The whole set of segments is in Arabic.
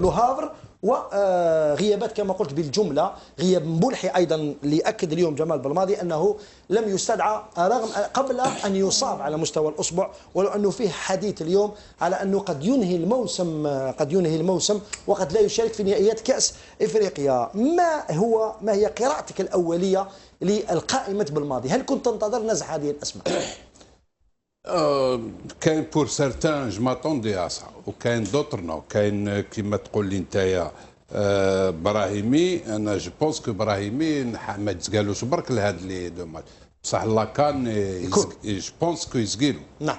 لو هافر، وغيابات كما قلت بالجمله، غياب مبولحي ايضا اللي اكد اليوم جمال بلماضي انه لم يستدعى رغم قبل ان يصاب على مستوى الاصبع، ولو انه فيه حديث اليوم على انه قد ينهي الموسم وقد لا يشارك في نهائيات كاس افريقيا. ما هي قراءتك الاوليه للقائمه بالماضي؟ هل كنت تنتظر نزع هذه الاسماء؟ كاين بور سارتان جو ماتوندي ا سا، وكاين دوتر نو، كاين كيما تقول لي نتايا براهيمي. انا جو بونس كو براهيمي ما تسقالوش برك لهاد لي دو ماتش، بصح لاكان جو بونس كو يسقيلو. نعم.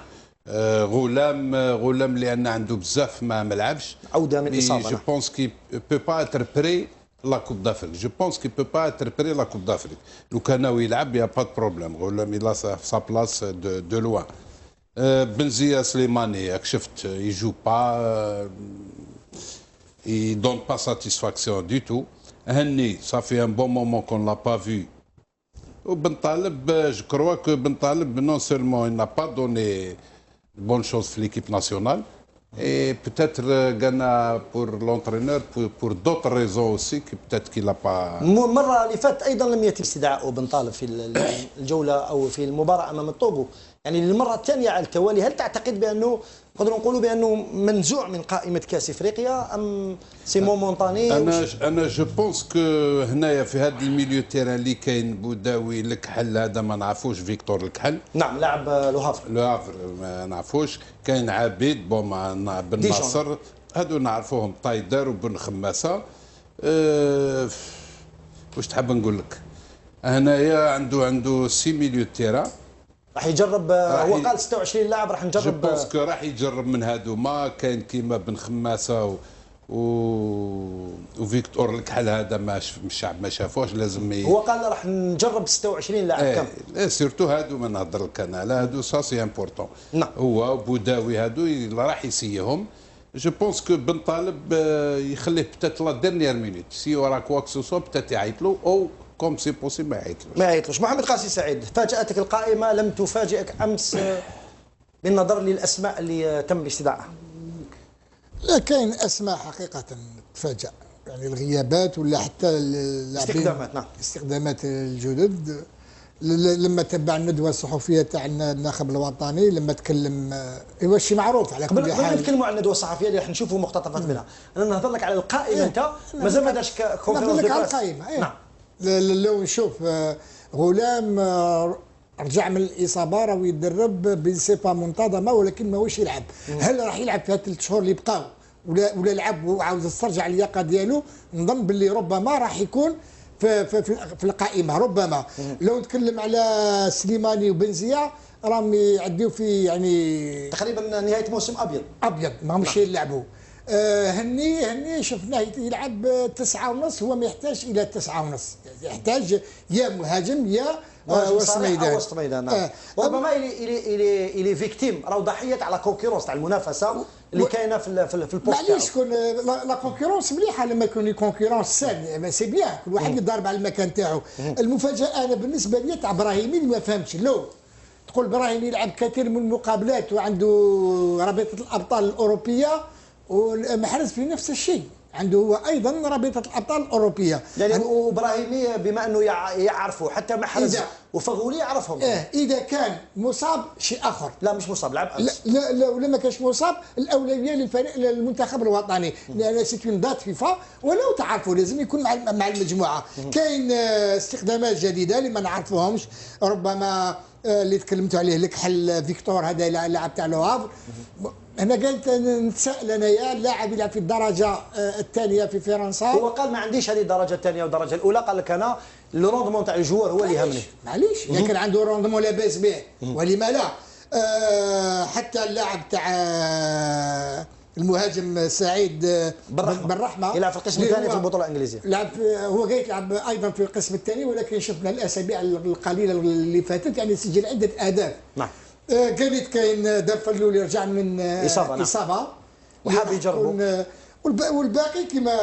غلام لان عنده بزاف ما لعبش، عوده من الاصابه. جو بونس كي بو با اتر بري لا كوب دافريك. جو بونس كي بو با اتر بري لا كوب دافريك. لو كان ناوي يلعب يا با دو بروبليم. غلام يلا سا بلاص دو لوان. بنزيا سليماني راك شفت يجو با، il donne pas satisfaction du tout. هني صافي ان بون مومون كون لا با فيو. وبن طالب جو كروا كو بن طالب نون سيرمون il n'a pas donné bonne chose في l'équipe nationale. Et peut-être Ghana pour l'entraîneur pour d'autres raisons aussi que peut-être qu'il n'a pas. المره اللي فاتت ايضا لم يتم استدعاء بن طالب في الجوله او في المباراه امام الطوغو، يعني للمره الثانيه على التوالي. هل تعتقد بانه نقدروا نقولوا بانه منزوع من قائمه كاس افريقيا ام سي مومونطاني؟ انا جو بونس كو هنايا في هذا الميليو تيران اللي كاين بوداوي الكحل، هذا ما نعرفوش فيكتور الكحل. نعم لاعب لو هافر ما نعرفوش. كاين عبيد بون مع بن ناصر، هادو نعرفوهم، طايدر وبن خماسه. واش تحب نقول لك؟ هنايا عنده 6 ميليو تيران. راح يجرب، هو قال 26 لاعب راح نجرب. جو بونس كو راح يجرب من هادو. ما كاين كيما بن خماسه وفيكتور الكحل، هذا ما الشعب ما شافوش. لازم هو قال راح نجرب 26 لاعب كم. سيرتو هادو ما نهضر لك انا على هادو، سا سي امبورطون. نعم. هو بوداوي هادو راح يسيهم. جو بونس كو بن طالب يخليه بتات لا ديرنيير مينوت، سي ورا كواك سوسو بتات يعيط له، او كوم سي بوسيبل ما يعيطلوش. محمد قاسي سعيد، فاجأتك القائمة، لم تفاجئك أمس بالنظر للأسماء اللي تم استدعائها؟ لا، كاين أسماء حقيقة تفاجأ، يعني الغيابات ولا حتى استخدامات. نعم. استخدامات الجدد. لما تبع الندوه الصحفيه تاع الناخب الوطني، لما تكلم ايوا شي معروف على كل حال. قبل نتكلموا على الندوه الصحفيه اللي راح نشوفوا مقتطفات منها، انا نهضر لك على القائمه. انت مازال ما داش كونفيرونس. نهضر لك على القائمه. نعم. لو نشوف غلام رجع من الاصابه، راهو يدرب بصفه منتظمه ولكن ماهوش يلعب. هل راح يلعب في هاد 3 شهور اللي بقاو ولا لعب وعاود استرجع اللياقه ديالو؟ نظن باللي ربما راح يكون في القائمه. ربما لو نتكلم على سليماني وبنزيا راهم يعديو في يعني تقريبا نهايه موسم ابيض ماهمش يلعبوا. هني شفناه يلعب 9:30، هو ما يحتاج الى 9:30، يحتاج يا مهاجم يا وسط ميدان. وسط ميدان. ربما الى فيكتيم، راهو ضحيه على كونكورونس تاع المنافسه اللي كاينه في البوست. معليش تكون لا كونكورونس مليحه لما يكون كونكورونس سان، سي بيان كل واحد يضارب على المكان تاعو. المفاجاه انا بالنسبه لي تاع ابراهيمي اللي ما فهمتش. لو تقول ابراهيمي يلعب كثير من المقابلات وعنده رابطه الابطال الاوروبيه، ومحرز في نفس الشيء عنده هو ايضا رابطه الابطال الاوروبيه. يعني وابراهيمي بما انه يعرفوا حتى محرز وفغولي يعرفهم. اذا كان مصاب شيء اخر. لا مش مصاب، لعب امس. لا ولا ما كانش مصاب، الاولويه للفريق للمنتخب الوطني، لان سيت اون دات فيفا ولو تعرفوا لازم يكون مع المجموعه. كاين استخدامات جديده اللي ما نعرفوهمش، ربما اللي تكلمتوا عليه الكحل فيكتور، هذا لاعب تاع لو هافر. انا قلت نتساءل انايا اللاعب يلعب في الدرجه الثانيه في فرنسا. هو قال ما عنديش هذه الدرجه الثانيه والدرجه الاولى، قال لك انا لو روندمون تاع الجوار هو اللي يهمني. معليش اذا كان عنده روندمون لاباس به ولما لا. حتى اللاعب تاع المهاجم سعيد بالرحمه يلعب في القسم الثاني في البطوله الانجليزيه. لعب هو قاعد يلعب ايضا في القسم الثاني، ولكن شفنا الاسابيع القليله اللي فاتت يعني سجل عده اهداف. نعم. قالت كاين دافع اللي رجع من اصابه وحاب يجربوا، والباقي كما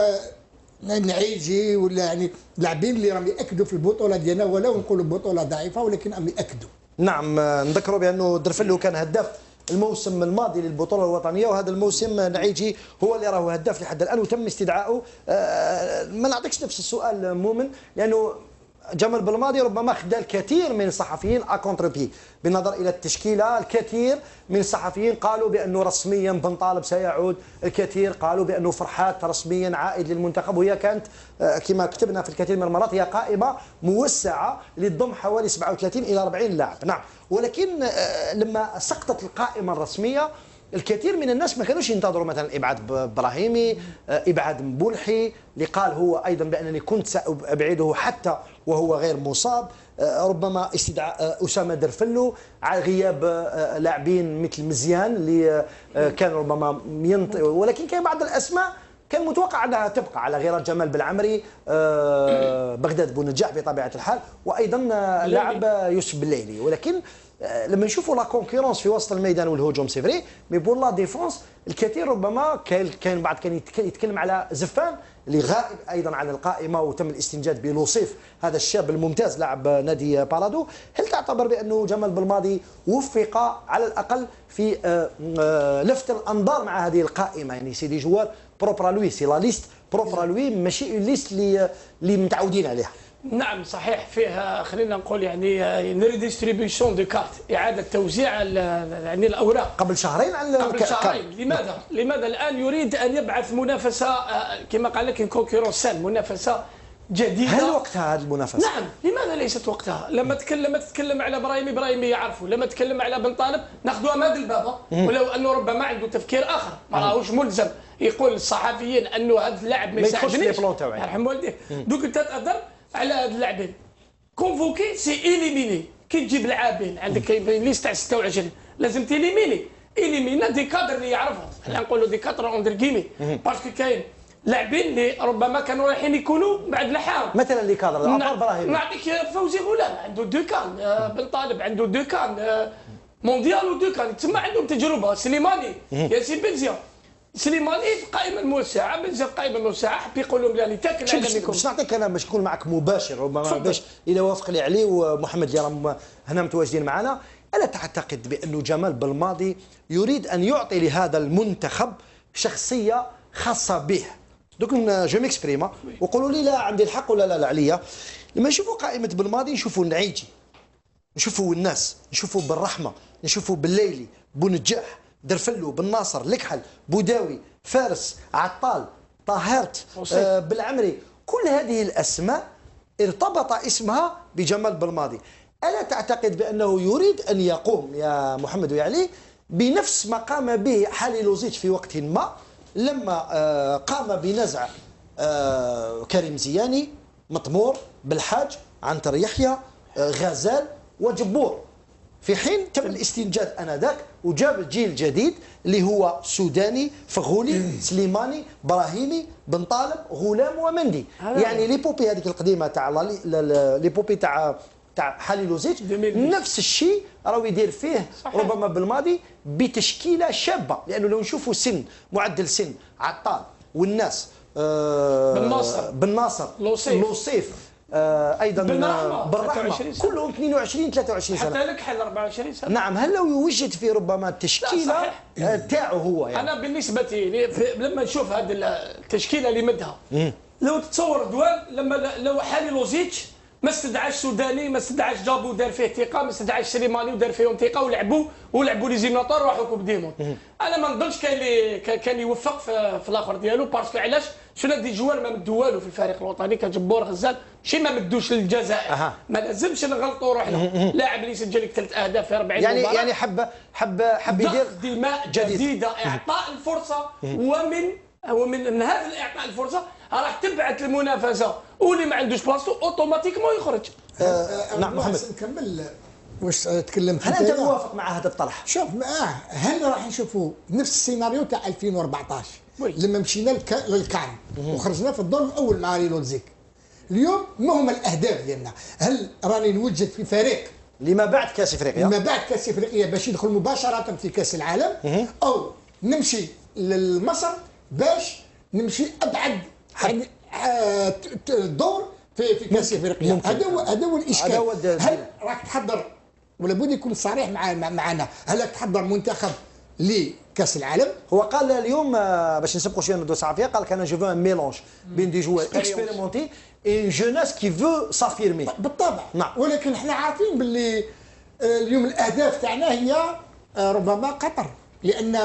العيجي ولا يعني لاعبين اللي راهم ياكدوا في البطوله ديالنا، ولو نقولوا بطوله ضعيفه ولكن راهم ياكدوا. نعم. نذكروا بانه درفلو كان هداف الموسم الماضي للبطوله الوطنيه، وهذا الموسم نعيجي هو اللي راهو هداف لحد الان وتم استدعائه. ما نعطيكش نفس السؤال مؤمن، لانه جمال بلماضي ربما خدا الكثير من الصحفيين اكونتربي بالنظر الى التشكيله. الكثير من الصحفيين قالوا بانه رسميا بن طالب سيعود، الكثير قالوا بانه فرحات رسميا عائد للمنتخب، وهي كانت كما كتبنا في الكثير من المرات هي قائمه موسعه لتضم حوالي 37 الى 40 لاعب. نعم، ولكن لما سقطت القائمه الرسميه الكثير من الناس ما كانوش ينتظروا مثلا ابعاد ابراهيمي، ابعاد مبولحي اللي قال هو ايضا بانني كنت سابعده حتى وهو غير مصاب، ربما استدعاء اسامه درفلو، غياب لاعبين مثل مزيان اللي كان ربما ولكن كان بعض الاسماء كان متوقع انها تبقى على غير جمال بالعمري، بغداد بونجاح بطبيعه الحال، وايضا لاعب يوسف بالليلي. ولكن لما نشوفوا لا كونكورونس في وسط الميدان والهجوم سي فري، مي بور لا ديفونس الكثير ربما كان بعض كان يتكلم على زفان اللي غائب ايضا عن القائمه وتم الاستنجاد بلوصيف هذا الشاب الممتاز لاعب نادي بارادو. هل تعتبر بانه جمال بلماضي وفق على الاقل في لفت الانظار مع هذه القائمه؟ يعني سي دي جوار بروبر لوي، سي لا ليست بروبر لوي، ماشي ليست اللي متعودين عليها. نعم صحيح، فيه خلينا نقول يعني ريديستريبيسيون دو كارت، اعاده توزيع يعني الاوراق قبل شهرين قبل شهرين. لماذا الان يريد ان يبعث منافسه كما قال لك كونكورونس سان، منافسه جديده؟ هل وقتها هذه المنافسه؟ نعم، لماذا ليست وقتها؟ لما تتكلم على ابراهيمي يعرفوا، لما تتكلم على بن طالب ناخذوها ماد البابا، ولو انه ربما عنده تفكير اخر، ما راهوش ملزم يقول للصحفيين انه هذا اللاعب ما يساعدنيش يرحم والديه. دوك انت تهضر على هاد اللاعبين كونفوكي سي إليميني. كي تجيب لاعبين عندك ليست تاع 26 لازم تيليميني إليمينا دي كادر اللي يعرفهم، حنا نقولوا دي كادر اندر كيمي، باسكو كاين لاعبين اللي ربما كانوا رايحين يكونوا بعد الحارة، مثلا اللي كادر ابراهيم. نعطيك فوزي غلام عنده دو كان، بن طالب عنده دو كان مونديال ودو كان، تسمى عندهم تجربه. سليماني ياسين بنزيا، سليماني في القائمه الموسعه، بنزيا في القائمه الموسعه، حب يقول لهم يعني تاكل على باش نعطيك انا باش نكون معك مباشر ربما باش الى وافق لي عليه ومحمد اللي راهم هنا متواجدين معنا. الا تعتقد بانه جمال بلماضي يريد ان يعطي لهذا المنتخب شخصيه خاصه به؟ دوك جو ميكسبريما وقولوا لي لا عندي الحق ولا لا عليا. لما نشوفوا قائمه بلماضي نشوفوا النعيجي، نشوفوا الناس، نشوفوا بالرحمه، نشوفوا بالليلي، بونجاح، درفلو، بن ناصر، لكحل، بوداوي، فارس، عطال، طاهرت، بالعمري. كل هذه الاسماء ارتبط اسمها بجمال بلماضي. الا تعتقد بانه يريد ان يقوم يا محمد ويا علي بنفس ما قام به حالي لوزيتش في وقت ما لما قام بنزع كريم زياني، مطمور، بالحاج، عنتر يحيى، غزال وجبور، في حين تم الاستنجاد انذاك وجاب جيل جديد اللي هو سوداني، فغولي، سليماني، براهيمي، بن طالب، غلام ومندي. يعني ليبوبي هذيك القديمه تاع ليبوبي تاع حالي لوزيتش نفس الشيء راهو يدير فيه صحيح. ربما بالماضي بتشكيله شابه، لانه لو نشوفوا سن معدل سن عطال والناس بن ناصر لوصيف ايضا بالرحمه كلهم 22 23 سنه، حتى لكحل 24 سنه. نعم، هل لو يوجد في ربما التشكيله تاعو هو يعني؟ انا بالنسبه لي لما نشوف هذه التشكيله اللي مدها، لو تتصور دوان لو حالي لوزيتش ما استدعاش سوداني، ما استدعاش جابو دار فيه ثقه، ما استدعاش سليماني ودار فيهم ثقه ولعبوا لي زيمناطور وراحوا كوب ديمون. انا ما نظنش كان يوفق في الاخر ديالو، باسكو علاش؟ شنو دي جوار ما مدوا والو في الفريق الوطني كجبور غزال، ماشي ما مدوش للجزائر، ما لازمش نغلطوا روحنا. لاعب اللي يسجل لك 3 اهداف في 40 مباراه يعني حب يدير دماء جديده، اعطاء الفرصه، ومن هذا الاعطاء الفرصه راح تبعث المنافسه، واللي ما عندوش بلاصتو اوتوماتيكمون يخرج. نعم محمد نكمل واش تكلمت. هل انت موافق مع هذا الطرح؟ شوف هل راح نشوفوا نفس السيناريو تاع 2014 لما مشينا للكعب وخرجنا في الدور الاول مع ريلوزيك؟ اليوم ما هما الاهداف ديالنا؟ هل راني نوجد في فريق لما بعد كاس افريقيا، لما بعد كاس افريقيا باش يدخل مباشره في كاس العالم، او نمشي لمصر باش نمشي ابعد يعني الدور في كاس افريقيا؟ هذا هو الاشكال. هل راك تحضر ولا بد يكون صريح معنا. هل راك تحضر منتخب لكاس العالم؟ هو قال اليوم باش نسبقوا شويه الندوه الصحفيه، قال لك انا جو فو ان ميلونج بين دي جوار اكسبيريمونتي اي جوناس كي فو سافيرمي. بالطبع. نعم. ولكن احنا عارفين باللي اليوم الاهداف تاعنا هي ربما قطر، لان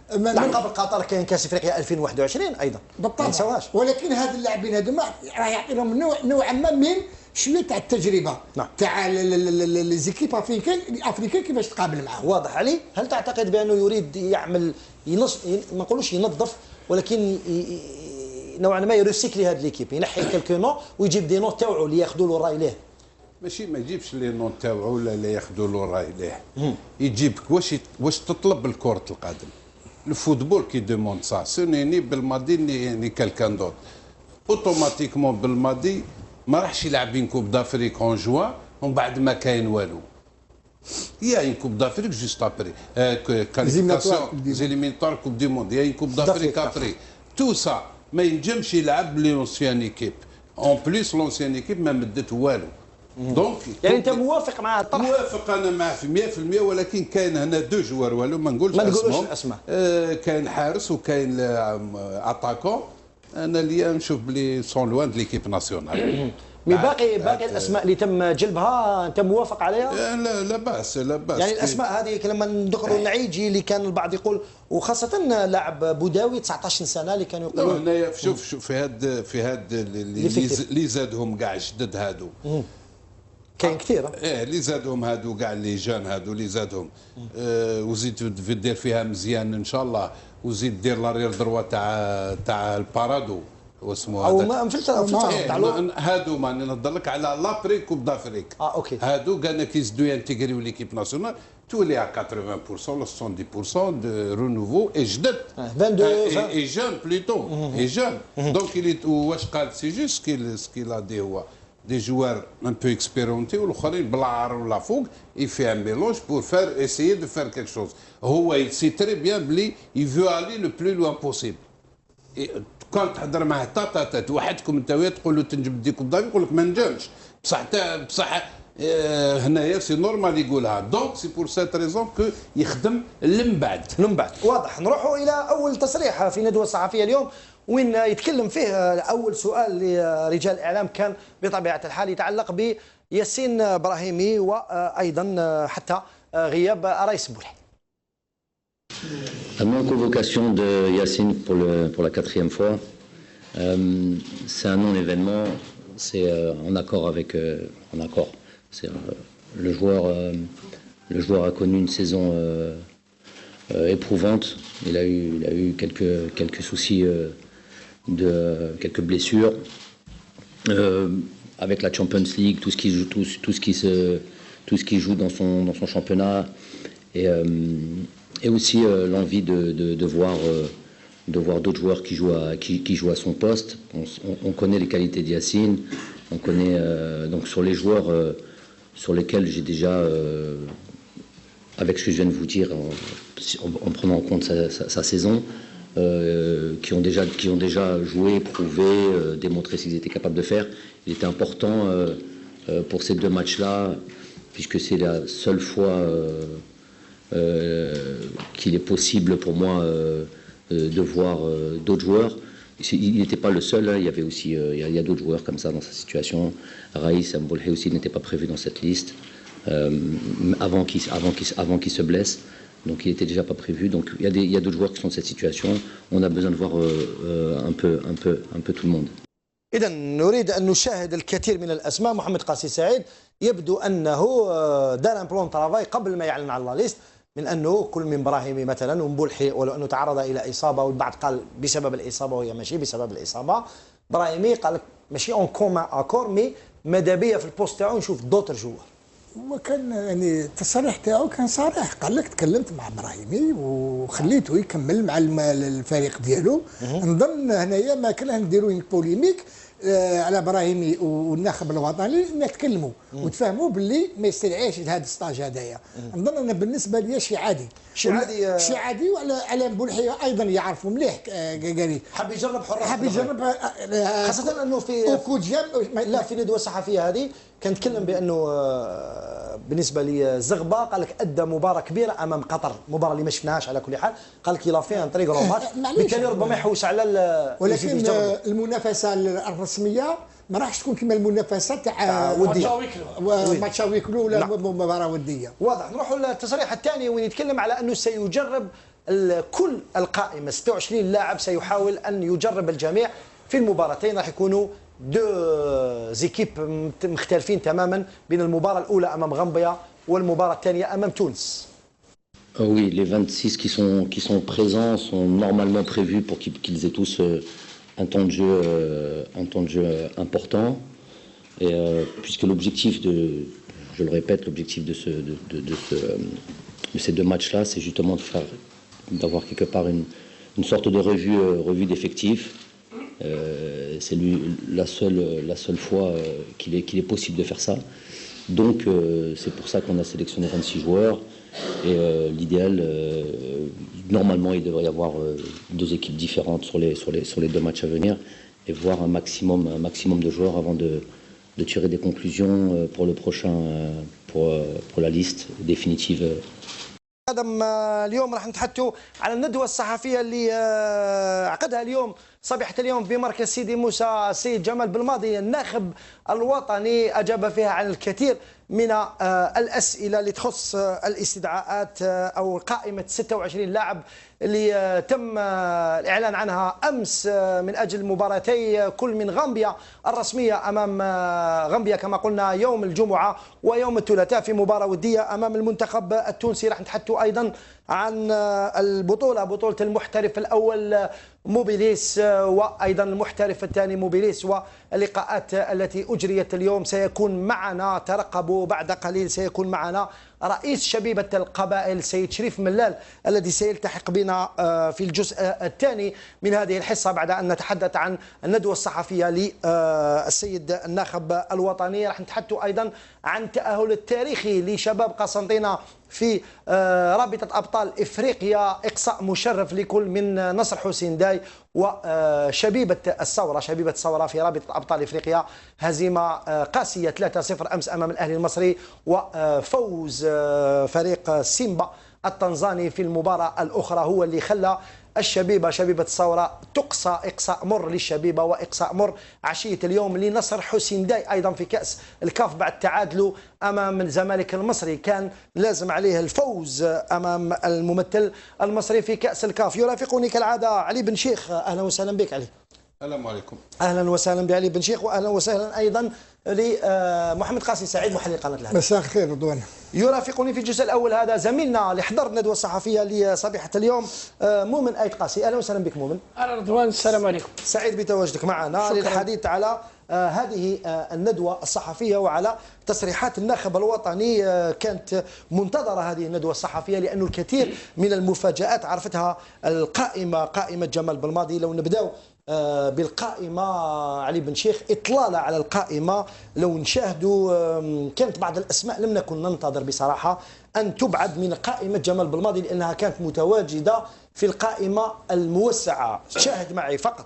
قبل قطر كاين كاس افريقيا 2021 ايضا بالطبع. ما نساوهاش. ولكن هاد اللاعبين هذوما راه يعطيهم نوعا ما من شويه تاع التجربه. نعم. تاع لي زيكيب افريكان كيفاش تقابل معاهم. واضح علي. هل تعتقد بانه يريد يعمل ما نقولوش ينظف، ولكن نوعا ما يريسيكلي هذه ليكيب، ينحي كلكو نو ويجيب دي نوت تاوعو اللي ياخذوا له الراي ليه؟ ماشي ما يجيبش لي نوت تاوعو ولا اللي ياخذوا له الراي ليه، يجيبك واش تطلب الكرة القدم. الفوتبول كي دوموند سا سونيني بالماضي ني كالكان دوت اوتوماتيكمون بالماضي ما راحش يلعب كوب دافريك اون جوان ومن بعد ما كاين والو. يا une coupe d'Afrique juste après qualification des éliminatoires coupe du monde, il y a une coupe d'Afrique après. Tout ça ما ينجمش يلعب لونسيان ايكيب. اون بليس لونسيان ايكيب ما مدت والو. دونك يعني انت موافق مع الطرح؟ موافق انا معاه في 100%، ولكن كاين هنا دو جوار والو ما نقولش الاسماء. كاين حارس وكاين اتاكون. انا اللي نشوف بلي سون لوان دو ليكيب ناسيونال. مي باقي الاسماء اللي تم جلبها انت موافق عليها؟ لا باس لا باس. يعني الاسماء هذه لما ندخلوا النعيجي اللي كان البعض يقول، وخاصه لاعب بوداوي 19 سنه اللي كانوا يقولوا هنايا شوف في هاد اللي زادهم كاع جدد هادو كاين كثير. اللي زادهم هادو كاع اللي جان هادو اللي زادهم وزيد دير فيها مزيان ان شاء الله، وزيد دير لارير دروا تاع البارادو واسمو او ما في هادو ما نهضر لك على لابري كوب دافريك. اوكي. هادو كان كيزيدو ينتيغريو ليكيب ناسيونال تولي على 80% ولا 70% دو رونوفو اي جدد 22 اي جون بلوتو اي جون. دونك واش قال سي جوست سكيل ا دي هو دي جوار ان بو اكسبيرونتي والاخرين بالعار ولا فوق يفي ان ميلونج بور فار اسيي دو فار كيك شوز. هو سي تري بيان بلي يفو الي لو بلو لوان بوسيبل. كان تحضر معاه تاتا وحدكم انت تقول له تنجم ديك كوب دافريك يقول لك ما نجمش، بصح هنايا سي نورمال يقولها. دونك سي بور سيت ريزون كو يخدم من بعد. واضح. نروحوا الى اول تصريح في ندوه صحفيه اليوم وين يتكلم فيه اول سؤال لرجال الاعلام كان بطبيعه الحال يتعلق بياسين ابراهيمي وايضا حتى غياب رئيس بولحي. La non-convocation de Yacine pour la 4e fois, c'est un non-événement, c'est en accord avec... en accord. Le joueur a connu une saison éprouvante, il a eu quelques soucis, quelques blessures. Avec la Champions League, tout ce qui joue dans son championnat, et aussi l'envie de voir d'autres joueurs qui jouent à son poste. On connaît les qualités d'Yacine, on connaît donc sur les joueurs sur lesquels j'ai déjà, avec ce que je viens de vous dire, en prenant en compte sa saison, qui ont déjà joué, prouvé, démontré ce qu'ils étaient capables de faire. Il était important pour ces 2 matchs-là, puisque c'est la seule fois qu'il est possible pour moi de voir d'autres joueurs. Il n'était pas le seul, hein. Il y avait aussi il y a d'autres joueurs comme ça dans sa situation. Raïs Mboulhi aussi n'était pas prévu dans cette liste avant qu'il se blesse. Donc il n'était déjà pas prévu. Donc il y a d'autres joueurs qui sont dans cette situation. On a besoin de voir un peu tout le monde. إذا نريد أن نشاهد الكثير من الأسماء. محمد قاسي سعيد يبدو أنه دار ان بلون ترافاي قبل ما يعلن على لا ليست، من أنه كل من براهيمي مثلا ومبولحي ولو أنه تعرض إلى إصابة والبعض قال بسبب الإصابة وهي ماشي بسبب الإصابة. براهيمي قال لك ماشي اون كوما اكور مي ماذا بيا في البوست تاعو نشوف دوتر جوار. وكان يعني التصريح تاعو كان صريح، قال لك تكلمت مع ابراهيمي وخليته يكمل مع الفريق ديالو. نظن هنايا ما كان نديرو بوليميك، على ابراهيمي والناخب الوطني نتكلموا وتفهموا باللي ما يستدعيش لهذا الستاج هذايا. نظن انا بالنسبه لي شيء عادي، شيء عادي. وعلى بولحي ايضا يعرفوا مليح قال حاب يجرب حراس، حاب يجرب، خاصه انه في لا في ندوه صحفيه هذه كان تكلم بانه بالنسبه لي زغبه قال لك ادى مباراه كبيره امام قطر، مباراه اللي ما شفناهاش على كل حال، قال لك يلا فيها طريق رومات بالتالي ربما يحوس على ولكن المنافسه الرسميه ما راحش تكون كما المنافسه تاع ماتشا ويكلو ولا مباراه وديه. واضح. نروحوا للتصريح الثاني وين يتكلم على انه سيجرب كل القائمه 26 لاعب، سيحاول ان يجرب الجميع في المباراتين. راح يكونوا دو زيكيب مختلفين تماما بين المباراه الاولى امام غامبيا والمباراه الثانيه امام تونس. Oui, les 26 qui sont présents sont normalement prévus pour qu'ils aient tous un temps de jeu important. Et puisque l'objectif je le répète, l'objectif de ces deux matchs-là, c'est justement d'avoir quelque part une sorte de revue d'effectifs. C'est la seule fois qu'il est possible de faire ça. Donc c'est pour ça qu'on a sélectionné 26 joueurs. Et l'idéal, normalement, il devrait y avoir deux équipes différentes sur les deux matchs à venir et voir un maximum de joueurs avant de tirer des conclusions pour le prochain, pour la liste définitive. اليوم راح نتحدثوا على الندوة الصحفية اللي عقدها اليوم صبيحة اليوم بمركز سيدي موسى السيد جمال بالماضي الناخب الوطني. أجاب فيها عن الكثير من الأسئلة اللي تخص الاستدعاءات أو قائمة 26 لاعب اللي تم الإعلان عنها أمس من أجل مباراتي كل من غامبيا الرسمية أمام غامبيا كما قلنا يوم الجمعة ويوم الثلاثاء في مباراة ودية أمام المنتخب التونسي. راح نتحدثوا أيضا عن بطولة المحترف الأول موبيليس وأيضا المحترف الثاني موبيليس واللقاءات التي أجريت اليوم. سيكون معنا، ترقبوا بعد قليل سيكون معنا رئيس شبيبة القبائل سيد شريف ملال الذي سيلتحق بنا في الجزء الثاني من هذه الحصة بعد أن نتحدث عن الندوة الصحفية للسيد الناخب الوطني. راح نتحدث أيضا عن التأهل التاريخي لشباب قسنطينة في رابطة أبطال إفريقيا، إقصاء مشرف لكل من نصر حسين داي وشبيبة الثورة في رابطة أبطال إفريقيا. هزيمة قاسية 3-0 أمس أمام الأهلي المصري وفوز فريق سيمبا التنزاني في المباراة الأخرى هو اللي خلى شبيبة الثورة تقصى إقصاء مر للشبيبة وإقصاء مر عشية اليوم لنصر حسين داي أيضا في كأس الكاف بعد تعادله أمام الزمالك المصري. كان لازم عليه الفوز أمام الممثل المصري في كأس الكاف. يرافقني كالعادة علي بن شيخ. أهلا وسهلا بك علي. السلام عليكم. اهلا وسهلا بعلي بن شيخ واهلا وسهلا ايضا لمحمد قاسي سعيد محلل قناه الهلال. مساء الخير رضوان. يرافقني في الجزء الاول هذا زميلنا اللي حضر الندوه الصحفيه لصبيحه اليوم مؤمن ايت قاسي. اهلا وسهلا بك مؤمن. اهلا رضوان، السلام عليكم. سعيد بتواجدك معنا للحديث على هذه الندوه الصحفيه وعلى تصريحات الناخب الوطني. كانت منتظره هذه الندوه الصحفيه لانه الكثير من المفاجات عرفتها قائمه جمال بالماضي. لو نبداو بالقائمة علي بن شيخ، إطلالة على القائمة لو نشاهدوا كانت بعض الأسماء لم نكن ننتظر بصراحة أن تبعد من قائمة جمال بالماضي لأنها كانت متواجدة في القائمة الموسعة. شاهد معي فقط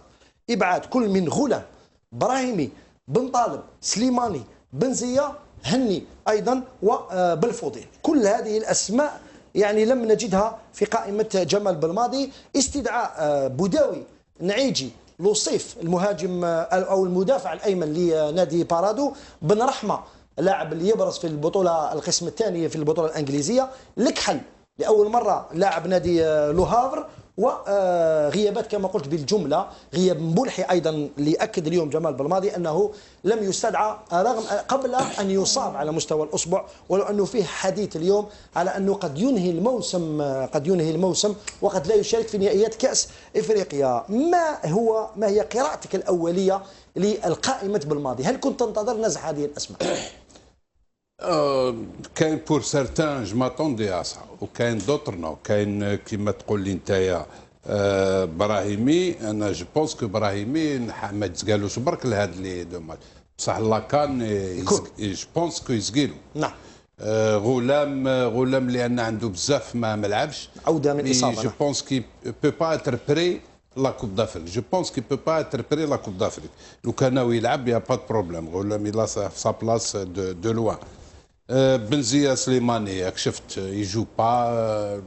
إبعاد كل من غلام، براهيمي، بن طالب، سليماني، بنزية، هني أيضا وبالفوضيل. كل هذه الأسماء يعني لم نجدها في قائمة جمال بالماضي. استدعاء بوداوي، نعيجي، لوصيف المهاجم او المدافع الايمن لنادي بارادو، بن رحمه لاعب اللي يبرز في البطوله القسم الثاني في البطوله الانجليزيه، لكحل لاول مره لاعب نادي لوهافر، وغيابات كما قلت بالجمله. غياب مبولحي ايضا اللي اكد اليوم جمال بالماضي انه لم يستدعى رغم قبل ان يصاب على مستوى الاصبع، ولو انه فيه حديث اليوم على انه قد ينهي الموسم وقد لا يشارك في نهائيات كاس افريقيا. ما هي قراءتك الاوليه للقائمه بالماضي؟ هل كنت تنتظر نزع هذه الاسماء؟ كاين بور سارتان جو ماتوندي ا سا وكاين دوتر نو. كاين كيما تقول لي نتايا براهيمي انا جو بونس كو براهيمي ما تقالوش برك لهاد لي دو ماتش بصح لاكان جو بونس كو يسقيلو. نعم. غلام لان عنده بزاف ما لعبش عوده من اصابه. جو بونس كي بو با اتر بري لا كوب دافريك. جو بونس كي بو با اتر بري لا كوب دافريك. لو كان ناوي يلعب يا با بروبليم. غلام يلا في سا بلاص دو لوان. بنزيا سليماني راك شفت يجو با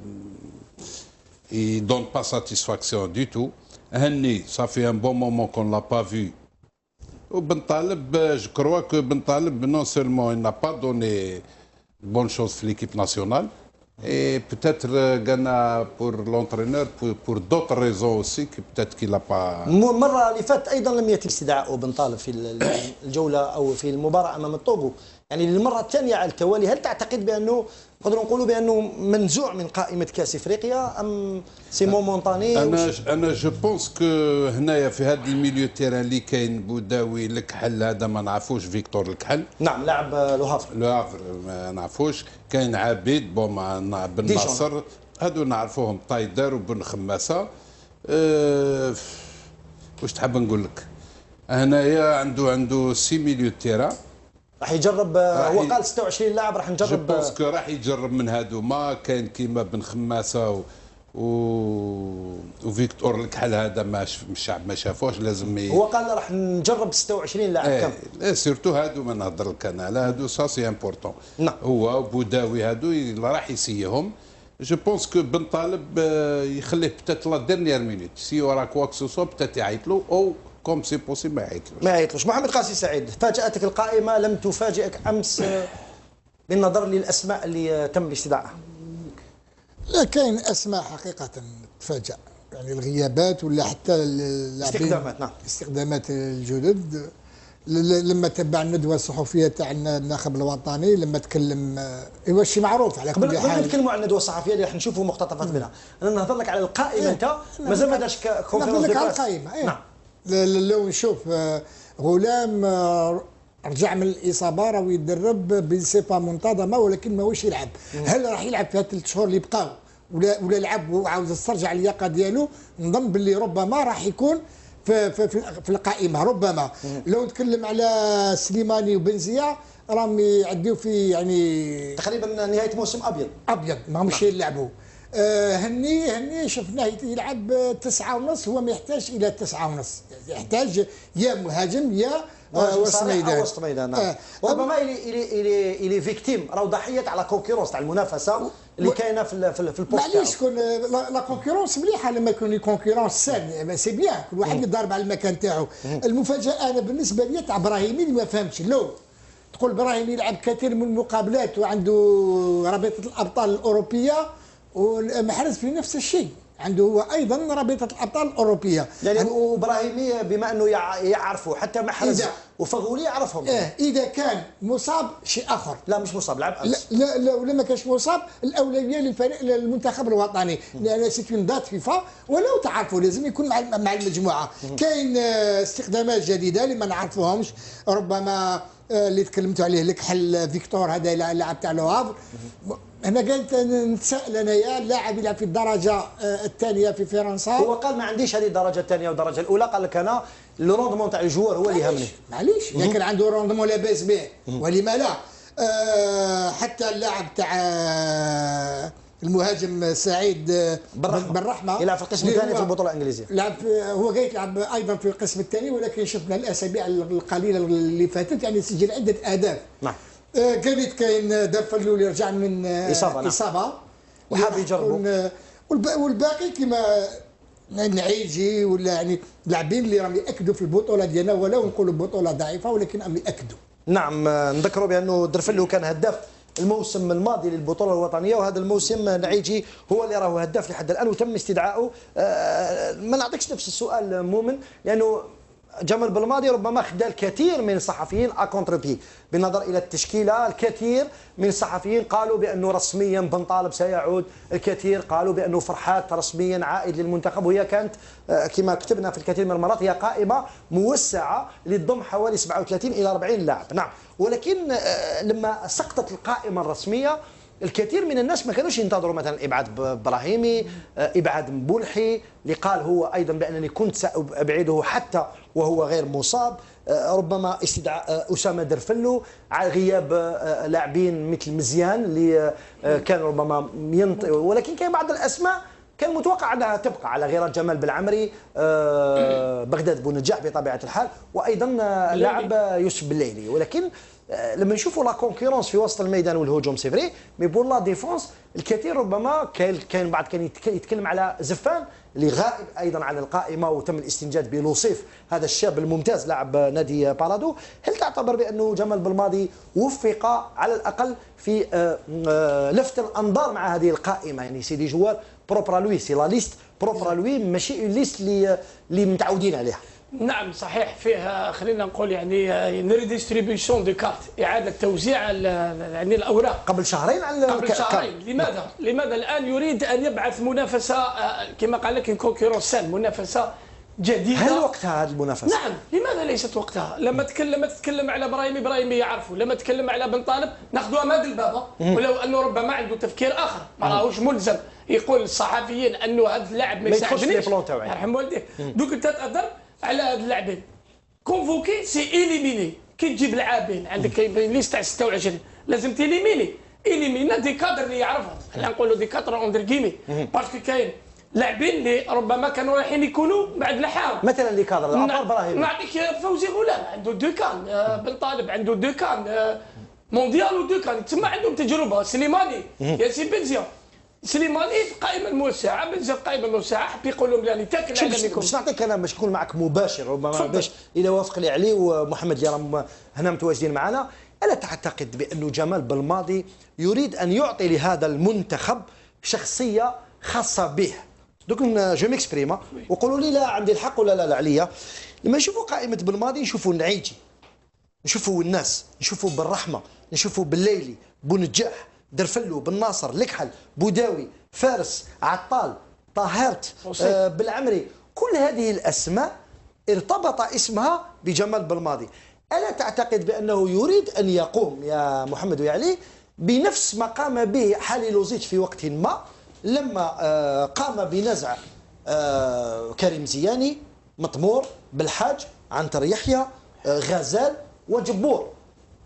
il donne pas satisfaction du tout. Henni, ça fait un bon moment qu'on l'a pas vu. Ben Taleb, je crois que Ben Taleb, non seulement il n'a pas donné de bonnes choses pour l'équipe nationale, et peut-être Ghana pour l'entraîneur, pour d'autres raisons aussi, que peut-être qu'il n'a pas. المره اللي فاتت ايضا لم يتم استدعاء بن طالب في الجوله او في المباراه امام الطوغو، يعني للمره الثانيه على التوالي. هل تعتقد بانه نقدروا نقولوا بانه منزوع من قائمه كاس افريقيا ام سي مومونطاني؟ انا جو بونس كو هنايا في هذا الميليو تيران اللي كاين بوداوي الكحل هذا ما نعرفوش فيكتور الكحل. نعم لاعب لو هافر ما نعرفوش. كاين عبيد بن ناصر هادو نعرفوهم طايدر وبن خماسه. واش تحب نقول لك هنايا عنده 6 ميليو تيران راح يجرب. هو قال 26 لاعب راح نجرب. جو بونس كو راح يجرب من هادو. ما كاين كيما بن خماسه وفيكتور الكحل هذا ما الشعب ما شافوش. لازم هو قال راح نجرب 26 لاعب كامل. سيرتو هادو ما نهضر لك انا على هادو سا سي امبورطون. نعم. هو وبوداوي هادو راح يسيهم. جو بونس كو بن طالب يخليه بتات لا ديرنيير مينوت سي ورا كواك سوسو بتات يعيط له او كوم سي بوسيبل ما يعيطلوش. محمد قاسي سعيد، فاجأتك القائمة لم تفاجئك أمس بالنظر للأسماء اللي تم استدعائها؟ لا، كاين أسماء حقيقة تفاجأ، يعني الغيابات ولا حتى استخدامات. نعم. استخدامات الجدد. لما تبع الندوه الصحفيه تاع الناخب الوطني لما تكلم ايوا شي معروف على كل حال. قبل نتكلموا عن الندوه الصحفيه اللي راح نشوفوا مقتطفات منها، انا نهضر لك على القائمه. انت مازال ما داش كونفيرونس نهضر لك على القائمه. نعم. لو نشوف غلام رجع من الاصابه راهو يدرب بصفه منتظمه ولكن ماهوش يلعب. هل راح يلعب في 3 شهور اللي بقاو ولا لعب وعاود استرجع اللياقه ديالو؟ نظن باللي ربما راح يكون في القائمه ربما. لو نتكلم على سليماني وبنزيا راهم يعديو في يعني تقريبا نهايه موسم ابيض ماهمش يلعبوا. هني شفناه يلعب 9:30. هو ما يحتاج الى 9:30، يحتاج يا مهاجم يا وسط ميدان. ربما الي فيكتيم راهو ضحيه على كونكورونس تاع المنافسه اللي كاينه في البوست. معليش تكون لا كونكورونس مليحه لما يكون كونكورونس سان سي بيان، كل واحد يضرب على المكان تاعو. المفاجاه انا بالنسبه لي تاع ابراهيمي اللي ما فهمتش. لو تقول ابراهيمي يلعب كثير من المقابلات وعنده رابطه الابطال الاوروبيه ومحرز في نفس الشيء، عنده هو ايضا رابطه الابطال الاوروبيه يعني. وابراهيمي بما انه يعرفوا حتى محرز وفغولي يعرفهم. اذا كان مصاب شيء اخر. لا مش مصاب، لعب امس. لا ولا ما كانش مصاب الاولويه للفريق للمنتخب الوطني، لان سيت اون دات فيفا ولو تعرفوا لازم يكون مع المجموعه. كاين استخدامات جديده اللي ما نعرفوهمش، ربما اللي تكلمتوا عليه الكحل فيكتور هذا اللاعب تاع لو هافر. انا قلت نتساءل انايا اللاعب يلعب في الدرجه الثانيه في فرنسا. هو قال ما عنديش هذه الدرجه الثانيه والدرجه الاولى، قال لك انا الروندمون تاع الجوار هو اللي يهمني. معليش اذا كان عنده روندمون لاباس به ولما لا. حتى اللاعب تاع المهاجم سعيد بالرحمه يلعب في القسم الثاني في البطوله الانجليزيه. هو جاي يلعب ايضا في القسم الثاني، ولكن شفنا الاسابيع القليله اللي فاتت يعني سجل عده اهداف. نعم. قالت كاين دافلو اللي رجع من اصابه وحاب يجربوا. والباقي كما نعيجي ولا يعني لاعبين اللي راهم ياكدوا في البطوله ديالنا، ولو نقولوا بطوله ضعيفه ولكن راهم ياكدوا. نعم. نذكروا بانه درفلو كان هداف الموسم الماضي للبطوله الوطنيه، وهذا الموسم نعيجي هو اللي راهو هداف لحد الان وتم استدعائه. ما نعطيكش نفس السؤال مؤمن، لانه جمال بلماضي ربما خدا الكثير من الصحفيين اكونتربي بالنظر الى التشكيله. الكثير من الصحفيين قالوا بانه رسميا بن طالب سيعود، الكثير قالوا بانه فرحات رسميا عائد للمنتخب، وهي كانت كما كتبنا في الكثير من المرات هي قائمه موسعه اللي تضم حوالي 37 الى 40 لاعب. نعم. ولكن لما سقطت القائمه الرسميه الكثير من الناس ما كانوش ينتظروا مثلا ابعاد براهيمي، ابعاد مبولحي اللي قال هو ايضا بانني كنت سابعده حتى وهو غير مصاب، ربما استدعاء اسامه درفلو، غياب لاعبين مثل مزيان اللي كان ربما ولكن كاين بعض الاسماء كان متوقع انها تبقى على غير جمال بالعمري، بغداد بونجاح بطبيعه الحال، وايضا اللاعب يوسف بالليلي. ولكن لما نشوفوا لا كونكورونس في وسط الميدان والهجوم سي فري، مي بور لا ديفونس الكثير ربما كان بعض كان يتكلم على زفان اللي غائب ايضا عن القائمه وتم الاستنجاد بلوصيف هذا الشاب الممتاز لاعب نادي بارادو. هل تعتبر بانه جمال بالماضي وفق على الاقل في لفت الانظار مع هذه القائمه؟ يعني سي دي جوار بروبر لوي، سي لا ليست بروبر لوي، ماشي ليست اللي متعودين عليها. نعم صحيح، فيها خلينا نقول يعني ريديستريبيسيون دو كارت، اعاده توزيع يعني الاوراق قبل شهرين قبل شهرين. لماذا الان يريد ان يبعث منافسه كما قال لك كونكورونس سان، منافسه جديده؟ هل وقتها هذه المنافسه؟ نعم، لماذا ليست وقتها؟ لما تتكلم على برايمي يعرفوا، لما تتكلم على بن طالب ناخذوها ماد البابا، ولو انه ربما عنده تفكير اخر، ما راهوش ملزم يقول للصحفيين انه هذا اللاعب ما يساعدنيش يرحم والديك. دوك انت تقدر على هاد اللاعبين كونفوكي سي إليميني. كي تجيب لاعبين عندك ليست تاع 26 لازم تيليميني، إليمينا دي كادر اللي يعرفهم، حنا نقولوا دي كادر اوندر كيمي، باسكو كاين لاعبين اللي ربما كانوا رايحين يكونوا بعد لحام، مثلا اللي كادر ابار براهيم. نعطيك فوزي غلام عنده دو كان، بن طالب عنده دو كان مونديال ودو كان، تما عندهم تجربه. سليماني ياسين بنزيا، سليماني في القائمه الموسعه، بنزيا في القائمه الموسعه، حب يقول لهم يعني تاكل على باش نعطيك انا باش نكون معك مباشر ربما باش اذا وافق لي علي ومحمد اللي راهم هنا متواجدين معنا. الا تعتقد بانه جمال بالماضي يريد ان يعطي لهذا المنتخب شخصيه خاصه به؟ دوك جو ميكسبريما وقولوا لي لا عندي الحق ولا لا عليا. لما نشوفوا قائمه بالماضي نشوفوا النعيجي، نشوفوا الناس، نشوفوا بالرحمه، نشوفوا بالليلي، بونجاح، درفلو، بن ناصر، لكحل، بوداوي، فارس، عطال، طاهرت، بالعمري. كل هذه الاسماء ارتبط اسمها بجمال بالماضي. الا تعتقد بانه يريد ان يقوم يا محمد ويا علي بنفس ما قام به حالي لوزيتش في وقت ما لما قام بنزع كريم زياني، مطمور، بالحاج، عنتر يحيى، غزال وجبور،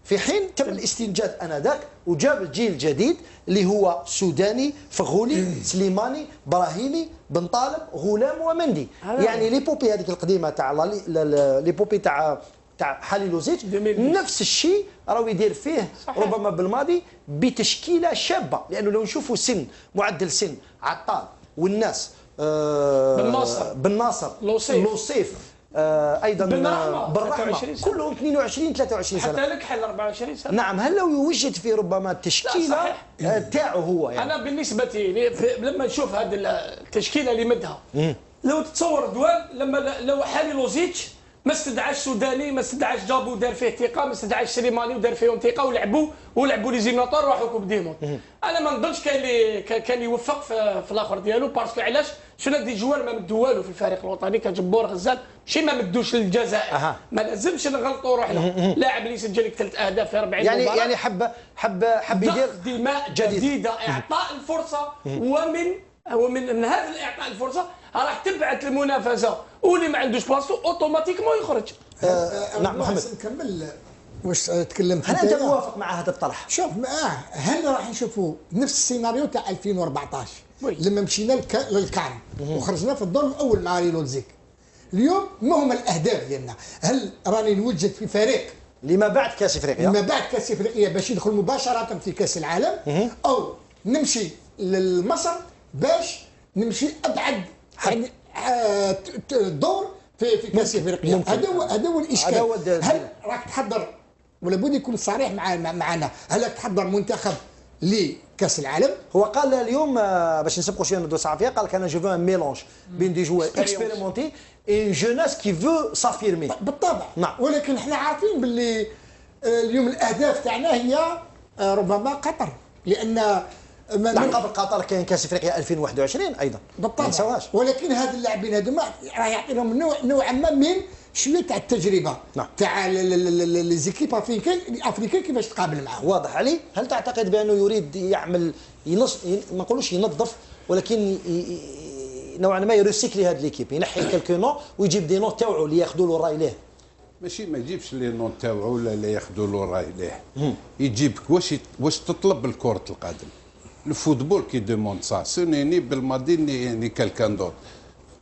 في حين تم الاستنجاد انذاك وجاب الجيل الجديد اللي هو سوداني، فغولي، سليماني، براهيمي، بن طالب، غلام ومندي. يعني ليبوبي هذيك القديمه تاع ليبوبي تاع حالي لوزيتش نفس الشيء راهو يدير فيه صحيح. ربما بالماضي بتشكيله شابه، لانه لو نشوفوا سن معدل سن عطال والناس بن ناصر لوصيف ايضا بالرحمه كلهم 22 23 سنه، حتى لكحل 24 سنه. نعم، هل لو يوجد في ربما التشكيله تاعو هو يعني؟ انا بالنسبه لي لما نشوف هذه التشكيله اللي مدها، لو تتصور دوال لو حالي لوزيتش ما استدعاش سوداني، ما استدعاش جابو دار فيه ثقه، ما استدعاش سليماني ودار فيهم ثقه ولعبوا لي زيمناطور وراحوا كوب ديمون. انا ما نظنش كان يوفق في الاخر ديالو، باسكو علاش؟ شنو دي جوار ما مدوا والو في الفريق الوطني كجبور غزال، ماشي ما مدوش للجزائر. ما لازمش نغلطوا روحنا. لاعب اللي يسجل لك 3 اهداف في 40 مباراه يعني حب يدير دماء جديده، اعطاء الفرصه، ومن هذا الاعطاء الفرصه راح تبعث المنافسه، واللي ما عندوش بلاصتو اوتوماتيكمون يخرج. نعم محمد نكمل واش تكلمت. هل انت موافق مع هذا الطرح؟ شوف هل راح نشوفوا نفس السيناريو تاع 2014 لما مشينا للكان وخرجنا في الدور الاول مع ريلو الزيك؟ اليوم ما هما الاهداف ديالنا؟ هل راني نوجد في فريق لما بعد كاس افريقيا، لما بعد كاس افريقيا باش يدخل مباشره في كاس العالم، او نمشي لمصر باش نمشي ابعد يعني الدور في كاس افريقيا؟ هذا هو الاشكال. هل راك تحضر، ولا بد يكون صريح معنا، هل راك تحضر منتخب لكاس العالم؟ هو قال اليوم باش نسبقوا شويه ندوه صحفيه، قال كان جو فو ان ميلونج بين دي جوار اكسبيريمونتي اي جوناس كي فو سافيرمي. بالطبع. نعم. ولكن احنا عارفين باللي اليوم الاهداف تاعنا هي ربما قطر، لان قبل قطر كاين كاس افريقيا 2021 ايضا بالطبع. ما نساوهاش. ولكن هاد اللاعبين هذوما راه يعطيهم نوعا ما من شويه تاع التجربه نعم. تاع لي زيكيب افريكان كيفاش تقابل معاهم. واضح علي. هل تعتقد بانه يريد يعمل ما نقولوش ينظف، ولكن نوعا ما يريسيكلي هذه ليكيب، ينحي كالكو نو ويجيب دي نوت تاوعو اللي ياخذوا له الراي ليه؟ ماشي ما يجيبش لي نون تاوعو ولا اللي ياخذوا له الراي ليه، يجيبك واش تطلب الكرة القدم. الفوتبول كي دوموند سا سونيني بالماضي ني كالكان دوت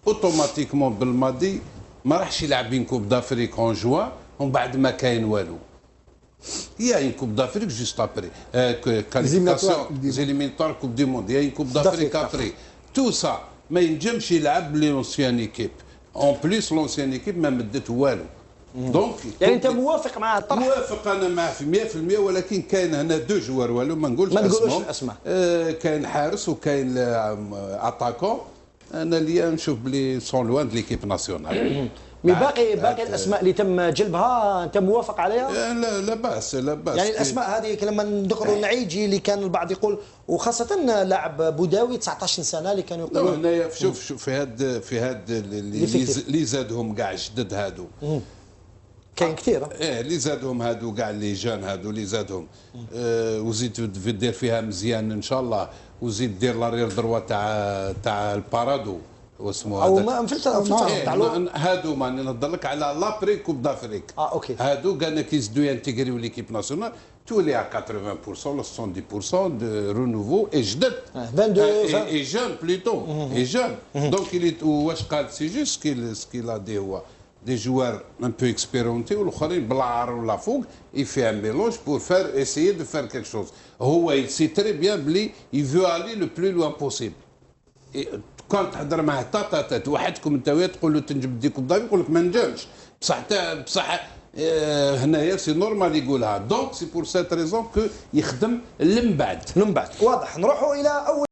اوتوماتيكمون بالماضي ما راحش يلعب بين كوب دافريك اون جوان ومن بعد ما كاين والو. يا une coupe d'Afrique juste après qualification des éliminatoires coupe du monde, il y a une coupe d'Afrique après. Tout ça ما ينجمش يلعب لي لونسيان ايكيب اون بليس لونسيان ايكيب ما مدت والو. دونك يعني انت موافق مع الطرح؟ موافق انا معاه في 100%، ولكن كاين هنا دو جوار والو ما نقولش الاسماء. كاين حارس وكاين اتاكون. انا اللي نشوف بلي سون لوان دو ليكيب ناسيونال. مي باقي الاسماء اللي تم جلبها انت موافق عليها؟ لا باس لا باس. يعني الاسماء هذه لما ندخلوا النعيجي اللي كان البعض يقول، وخاصه لاعب بوداوي 19 سنه اللي كانوا يقولوا هنايا شوف في هاد اللي زادهم كاع جدد هادو كاين كثير. اللي زادهم هادو كاع اللي جان هادو اللي زادهم وزيد دير فيها مزيان ان شاء الله، وزيد دير لارير دروا تاع البارادو واسمه او ما في الفتره هادو ما نهضر لك على لابري كوب دافريك. اوكي. هادو كان كيزدو ينتيغريو ليكيب ناسيونال تولي 80% ولا 70% دو رونوفو اي جدد 22 اي جون بلوتو اي جون. دونك واش قال سي جوست سكيل ا دي هو دي جوار ان بو اكسبيرونتي والاخرين بالعار ولا فوق يفي ان ميلونج بور فار اسيي دو فار كيك شوز. هو سي تري بيان بلي يفو الي لو بلو لوان بوسيبل. كان تهضر معاه تاتا وحدكم انت تقول له تنجم ديك الضرب يقول لك ما نجمش، بصح هنايا سي نورمال يقولها. دونك سي بور سيت ريزون كو يخدم من بعد. واضح. نروحوا الى اول